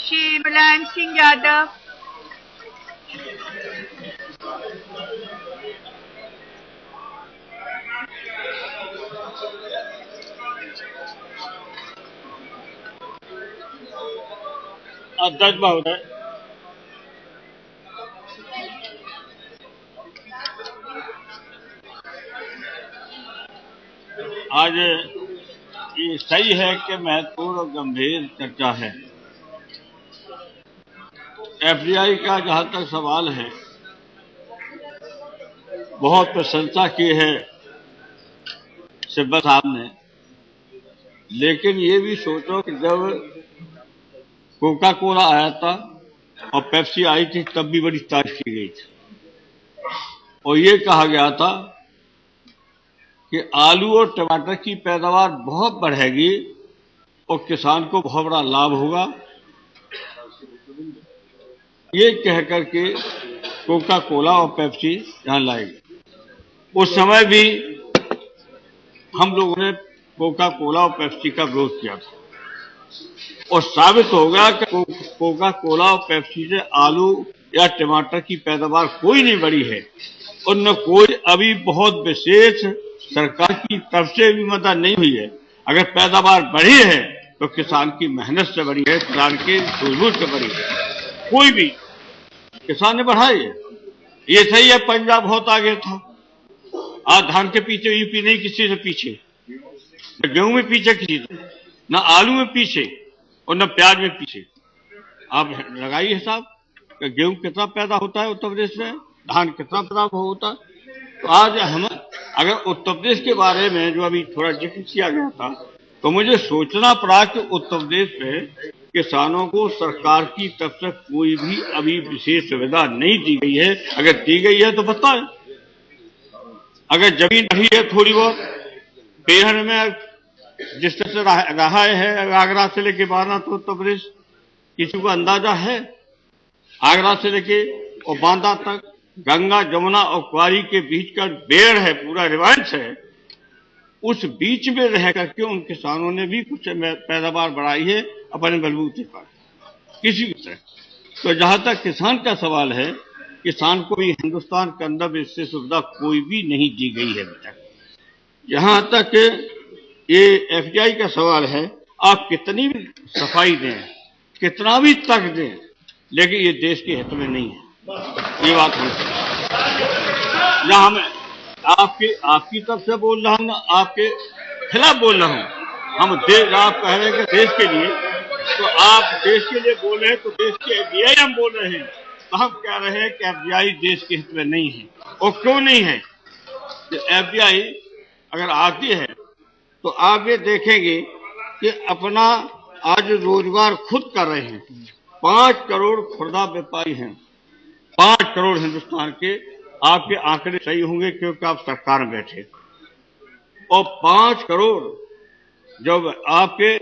श्री मुलायम सिंह यादव। अध्यक्ष महोदय, आज ये सही है कि महत्वपूर्ण और गंभीर चर्चा है। एफडीआई का जहां तक सवाल है, बहुत प्रशंसा की है सिब्बल साहब ने, लेकिन ये भी सोचो कि जब कोका कोला आया था और पेप्सी आई थी तब भी बड़ी तारीफ की गई थी और ये कहा गया था कि आलू और टमाटर की पैदावार बहुत बढ़ेगी और किसान को बहुत बड़ा लाभ होगा। ये कह करके कोका कोला और पेप्सी यहां लाएगी। उस समय भी हम लोगों ने कोका कोला और पेप्सी का विरोध किया था और साबित हो गया कि कोका कोला और पेप्सी से आलू या टमाटर की पैदावार कोई नहीं बढ़ी है और न कोई अभी बहुत विशेष सरकार की तरफ से भी मदद नहीं हुई है। अगर पैदावार बढ़ी है तो किसान की मेहनत से बढ़ी है, किसान के सूझबूझ से बढ़ी है। कोई भी किसान ने बढ़ाई है। ये सही है, पंजाब बहुत आगे था, आज धान के पीछे यूपी नहीं किसी से पीछे, न गेहूं में पीछे किसी से, न आलू में पीछे और न प्याज में पीछे। आप लगाइए हिसाब कि गेहूं कितना पैदा होता है उत्तर प्रदेश में, धान कितना पैदा होता है। तो आज हम अगर उत्तर प्रदेश के बारे में जो अभी थोड़ा जिक्र किया गया था तो मुझे सोचना पड़ा कि उत्तर प्रदेश में किसानों को सरकार की तरफ से कोई भी अभी विशेष सुविधा नहीं दी गई है। अगर दी गई है तो बताएं। अगर जमीन रही है थोड़ी बहुत बेहन में, जिस तरह से रहा है आगरा से लेके बांदा तो उत्तर प्रदेश, किसी को अंदाजा है? आगरा से लेके और बांदा तक गंगा जमुना और क्वारी के बीच का बेड़ है, पूरा रिवायंस है। उस बीच में रह करके उन किसानों ने भी कुछ पैदावार बढ़ाई है अपने बलबूते पर किसी भी तरह। तो जहां तक किसान का सवाल है, किसान को भी हिंदुस्तान के अंदर इससे सुविधा कोई भी नहीं दी गई है अभी तक। जहां तक ये एफडीआई का सवाल है, आप कितनी भी सफाई दें, कितना भी तक दें, लेकिन ये देश के हित में नहीं है। ये बात हम मैं आपकी तरफ से बोल रहा हूं, आपके खिलाफ बोल रहा हूं। आप कह रहे हैं कि देश के लिए, तो आप देश के लिए बोल रहे हैं तो देश के एफडीआई हम बोल रहे हैं, तो हम कह रहे हैं कि एफडीआई देश के हित में नहीं है। और क्यों नहीं है? एफडीआई अगर आती है तो आप ये देखेंगे कि अपना आज रोजगार खुद कर रहे हैं। 5 करोड़ खुदरा व्यापारी हैं, 5 करोड़ हिंदुस्तान के। आपके आंकड़े सही होंगे क्योंकि आप सरकार में बैठे। और 5 करोड़ जब आपके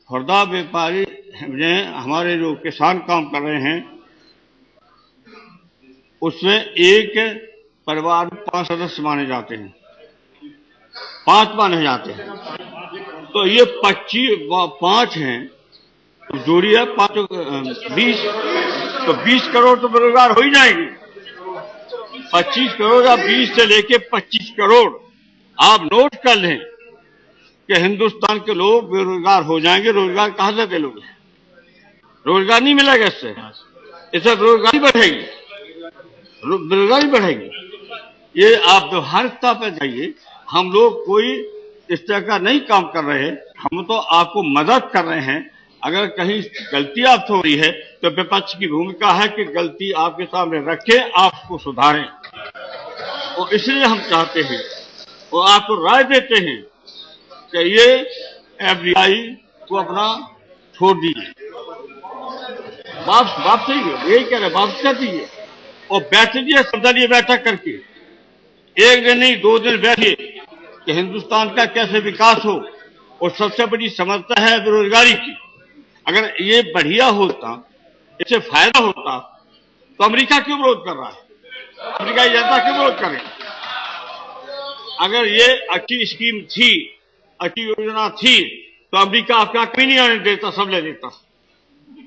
खुदरा व्यापारी हमारे जो किसान काम कर रहे हैं, उसमें एक परिवार में 5 सदस्य माने जाते हैं, 5 माने जाते हैं। तो ये 5 हैं, तो जोड़िए 5 20, तो 20 करोड़ तो बेरोजगार हो ही जाएंगे। 25 करोड़ या 20 से लेके 25 करोड़ आप नोट कर लें कि हिंदुस्तान के लोग बेरोजगार हो जाएंगे। रोजगार कहां से दे लोगे? रोजगार नहीं मिलेगा इससे बेरोजगारी बढ़ेगी, बेरोजगारी बढ़ेगी। ये आप व्यवहारिकता पर जाइए। हम लोग कोई इस तरह का नहीं काम कर रहे हैं, हम तो आपको मदद कर रहे हैं। अगर कहीं गलती आपसे हो रही है तो विपक्ष की भूमिका है कि गलती आपके सामने रखें, आपको सुधारें। और इसलिए हम चाहते हैं और आपको राय देते हैं कि ये एफडीआई को अपना छोड़ दीजिए, वापस यही कह रहे, वापस कर दीजिए और बैठिए संसदीय बैठक करके। एक दिन नहीं 2 दिन बैठिए कि हिंदुस्तान का कैसे विकास हो। और सबसे बड़ी समस्या है बेरोजगारी की। अगर ये बढ़िया होता, इससे फायदा होता, तो अमेरिका क्यों विरोध कर रहा है? अमेरिका की जनता क्यों विरोध करे? अगर ये अच्छी स्कीम थी, अच्छी योजना थी, तो अमेरिका आपका कभी नहीं आने देता, सब ले लेता।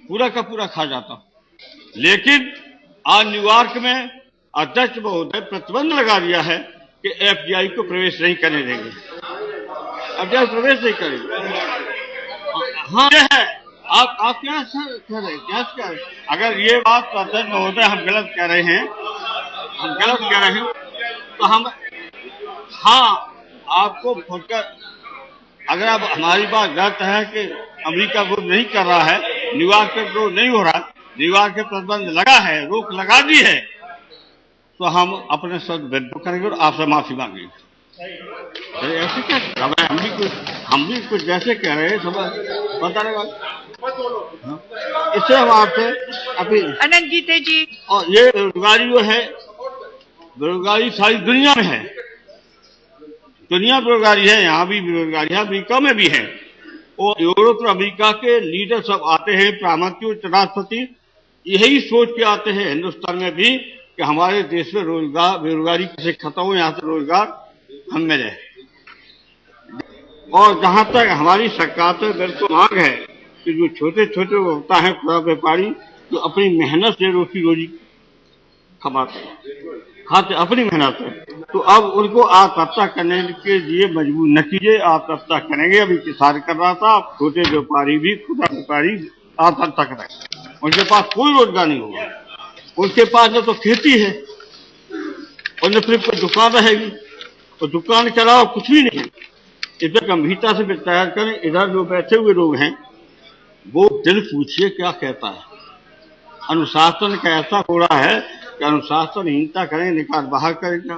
पूरा का पूरा खा जाता। लेकिन आज न्यूयॉर्क में अध्यक्ष महोदय प्रतिबंध लगा दिया है कि एफडीआई को प्रवेश नहीं करने देंगे, एफडीआई प्रवेश नहीं करेंगे। हाँ ये है, आप क्या कह रहे हैं, क्या कह रहे हैं? अगर ये बात अध्यक्ष महोदय हम गलत कह रहे हैं, तो हम हाँ आपको फुटकर, अगर आप हमारी बात गलत है कि अमेरिका विरोध नहीं कर रहा है, न्यूयॉर्क पे विरोध नहीं हो रहा, न्यूयॉर्क के प्रतिबंध लगा है, रोक लगा दी है, तो हम अपने शब्द विद्रोह करेंगे और आपसे माफी मांगेंगे। ऐसे क्या हम भी कुछ जैसे कह रहे हैं, सब पता लगा। इससे हम आपसे अपनी अनंत जीते जी, और ये बेरोजगारी जो है, बेरोजगारी सारी दुनिया में है, दुनिया बेरोजगारी है, यहाँ भी बेरोजगारी है, अमेरिका में भी है। और यूरोप और अमेरिका के लीडर सब आते हैं, प्रधानमंत्री राष्ट्रपति यही सोच के आते हैं हिंदुस्तान में भी कि हमारे देश में रोजगार, बेरोजगारी कैसे खत्म हो, यहाँ से रोजगार हम में रहे। और जहां तक हमारी सरकार से बिल्कुल मांग है कि जो छोटे छोटे होता है खुदरा व्यापारी, जो अपनी मेहनत से रोजी खाते अपनी मेहनत से, तो अब उनको आत्महत्या करने के लिए मजबूर न कीजिए, आत्महत्या करेंगे। अभी किसान कर रहा था, छोटे व्यापारी भी, खुदरा व्यापारी आत्महत्या करेंगे, उनके पास कोई रोजगार नहीं होगा। उनके पास न तो खेती है और न सिर्फ कोई दुकान रहेगी, तो दुकान के अलावा कुछ भी नहीं है। इसे गंभीरता से विचार करें। इधर जो बैठे हुए लोग हैं वो दिल पूछिए क्या कहता है। अनुशासन का ऐसा हो रहा है कि अनुशासनहीनता करेंगे, निकाल बाहर करेंगे,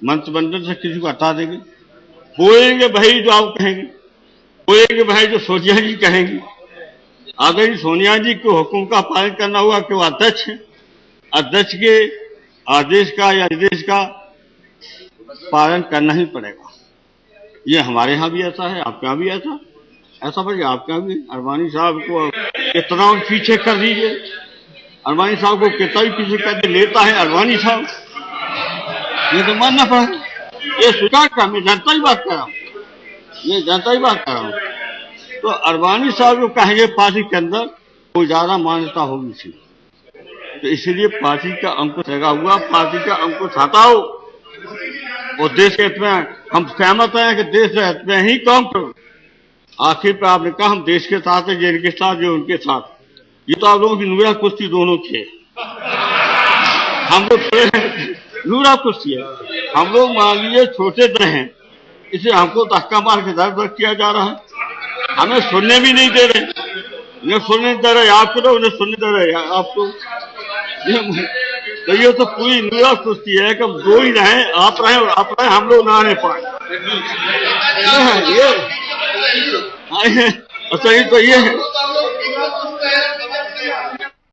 मंत्रिमंडल से किसी को हटा देंगे, बोलेंगे भाई जो आप कहेंगे, बोलेंगे भाई जो सोनिया जी कहेंगी। आदरणीय सोनिया जी के हुक्म का पालन करना होगा कि वो अध्यक्ष है, अध्यक्ष के आदेश का या निर्देश का पालन करना ही पड़ेगा। ये हमारे यहाँ भी ऐसा है, आपके यहाँ भी ऐसा भाई, आपके यहाँ भी। अरबानी साहब को कितना पीछे कर दीजिए, अरबानी साहब को कितना भी पीछे कर लेता है अरबानी साहब, ये तो मानना पड़ेगा, ये स्वीकार कर, मैं जनता ही बात कर रहा हूँ, ये जनता ही बात कर रहा हूँ। तो अरबानी साहब जो कहेंगे पार्टी के अंदर वो ज्यादा मान्यता होगी थी, तो इसलिए पार्टी का अंकुश लगा हुआ, पार्टी का अंकुश हटाओ और देश के हित में हम सहमत हैं कि देश के हित में ही काम करो। आखिर पे आपने कहा हम देश के साथ है, जिनके साथ जो उनके साथ, ये तो आप लोगों की नूरा कुश्ती दोनों की है, हम लोग नूरा कुश्ती है। हम लोग मान लीजिए छोटे दर हैं, इसे हमको धक्का मार के दर दर किया जा रहा है, हमें सुनने भी नहीं दे रहे, उन्हें सुनने दे रहे आपको, तो उन्हें सुनने दे रहे आपको। तो ये तो पूरी नूरा कुश्ती है कि हम दो ही रहें, आप रहें और आप रहें, हम लोग ना रह पाए। ये अच्छा, ये तो ये है।